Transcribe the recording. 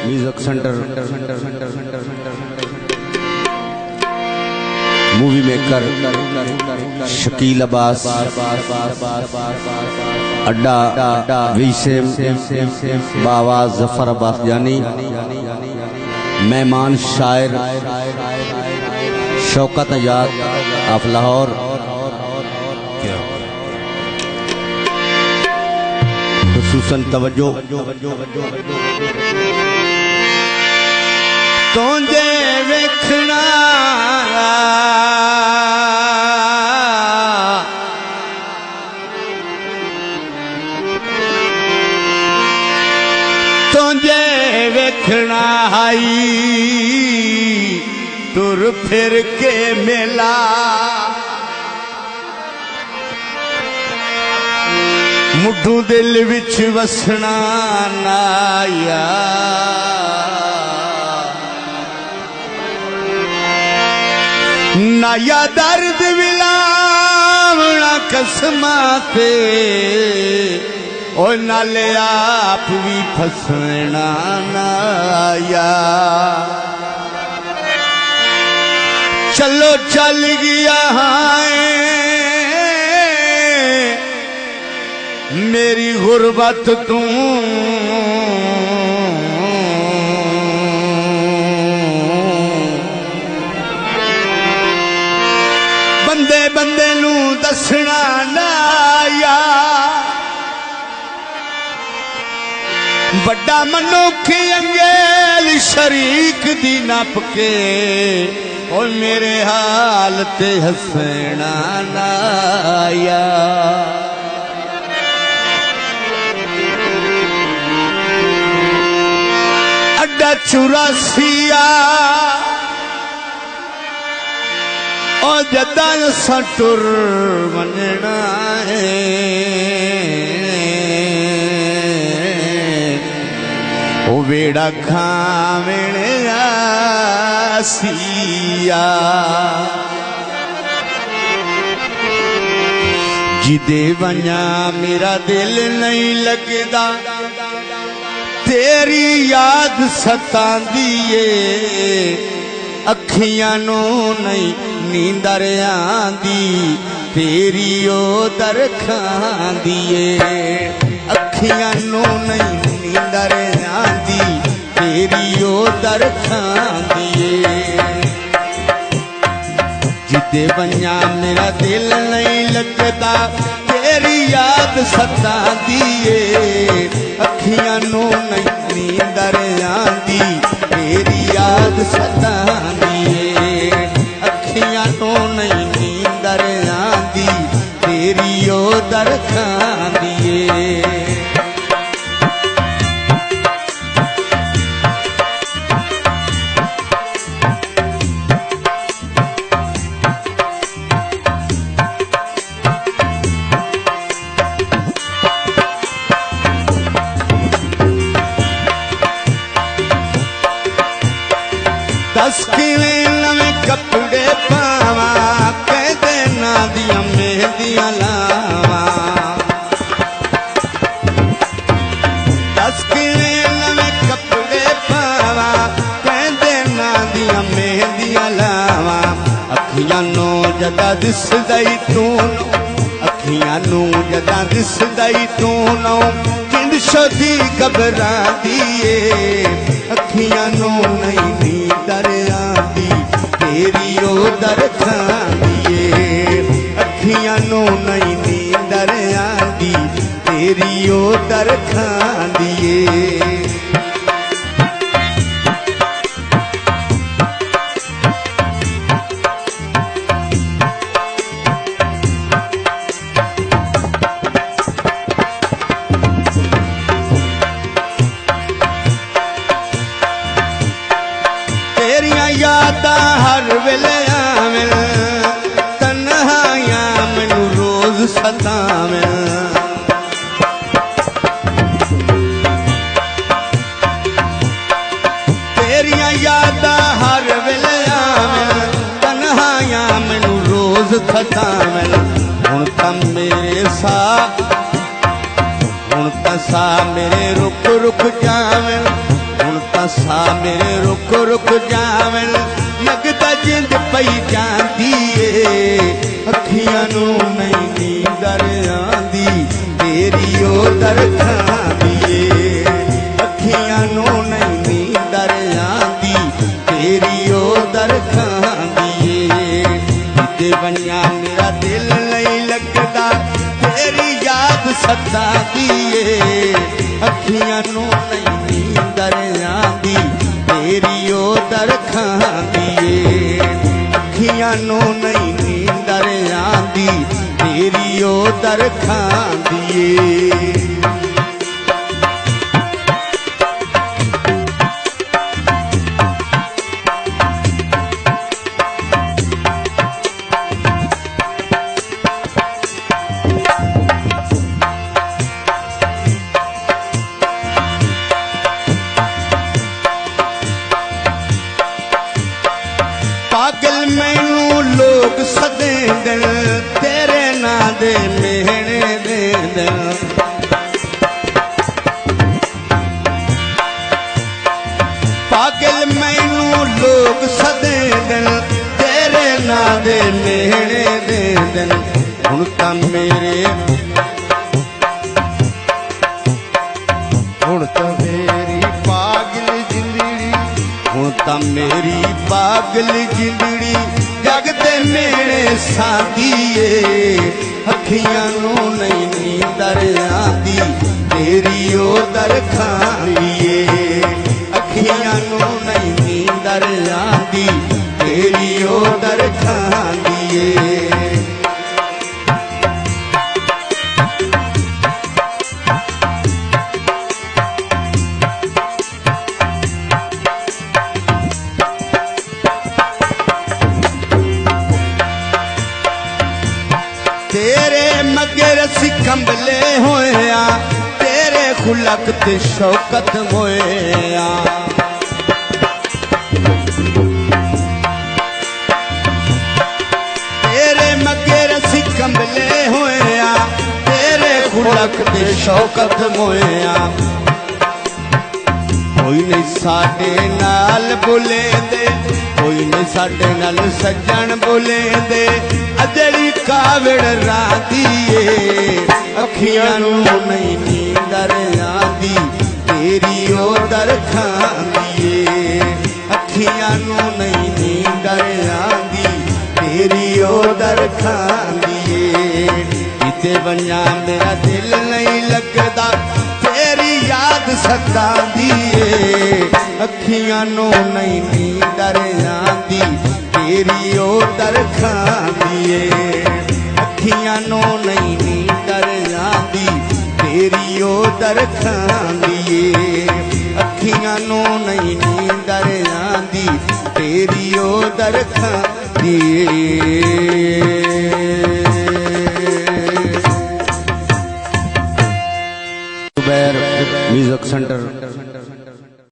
music centre, movie maker Shakeel Abbas, अड्डा वीसेम बाबा जफर अब्बास जानी, मेहमान शायर शौकत आजाद ऑफ लाहौर, खुसूसन तवज्जो तुझे वेखना तुझे वेखना आई तुर फिर के मेला मुठू दिल विच वसना नाया नाया दर्द विलावना कसमा ते और नाले आप भी फसना नाया चलो चल गया है मेरी गुर्बत तू बंदे बंदे नू दसना नाया बड़ा मनुखी अंगेल शरीक दी नप के और मेरे हाल ते हसना नाया अड्डा 84 और जदा सटुर मनना है ओ बेड़ा खावने आसिया जिदे वन्या मेरा दिल नहीं लगदा तेरी याद सतांदी ए अखियां नू नहीं नींदर आंदी तेरी ओ दर खांदी ए अखियां नू नहीं नींदर आंदी तेरी ओ दर खांदी ए जिदे वन्या मेरा दिल नहीं लगदा तेरी याद सतांदी ए अखियां नू नहीं नींदर आंदी तेरी याद सतांदी ए अखियां नू नहीं नींदर आंदी तेरी ओ दर खांदी ए किले नवे कपड़े पावा कहते ना दिया मेहंदियां लावा 10 किले नवे कपड़े पावा कहते ना दिया मेहंदियां लावा अखियां नू जदा दिसदई तू अखियां नू जदा दिसदई तू नो जिंद शोधी घबरांदी ए अखियां नू नहीं नींदर आंदी तेरी ओ दर खांदी ए अखियां नू नहीं नींदर आंदी तेरी ओ दर खांदी ए यादा हर वेले आवें तन्हाइयां मैनू रोज सतावें तेरियां यादा हर वेले आवें तन्हाइयां मैनू रोज सतावें हुण तां मेरे सा मेरे रुक रुक जावें हुण तां सा मेरे रुक रुक जावन लगदा जिंद पई जांदी ए अखियां नू नहीं नींदर आंदी तेरी ओदर खांदी ए अखियां नू नहीं नींदर आंदी तेरी ओदर खांदी ए ते बनिया मेरा दिल नहीं लगदा तेरी याद सतांदी ए अखियां नू नहीं नींदर आंदी तेरी ओदर खांदी ए अखियां नू नहीं नींदर आंदी तेरी ओदर खांदी ए पागल मैनू लोग सदेंदन तेरे ना दे मेहने देंदन पागल मैनू लोग सदेंदन तेरे ना दे मेहने देंदन हुण तां मेरी पागल जिंदड़ी हुण तां मेरी पागल जिंदड़ी जगते मेरे साथी अखियां नू नहीं नींदर आंदी तेरी ओदर खांदी अखियां नू नहीं नींदर आंदी तेरी ओदर खांदी तेरे मगर सी कंबले होया तेरे खुलक ते शौकत होया तेरे मगर सी कंबले होया तेरे खुलक ते शौकत होया कोई नहीं साडे नाल बुले दे कोई नहीं साडे नाल सज्जन बुले दे अजड़ी कावड़ रांदी अखियां नू नहीं नींदर आंदी तेरी ओदर खांदी अखियां नू नहीं नींदर आंदी तेरी ओदर खांदी किते बनिया मेरा दिल नहीं लगदा तेरी याद सतांदी अखियां नू नहीं नींदर आंदी तेरी ओदर खांदी अखियां नू नहीं नींदर आंदी तेरी ओदर खांदी अखियां नू नहीं नींदर आंदी तेरी ओदर खांदी म्यूजिक सेंटर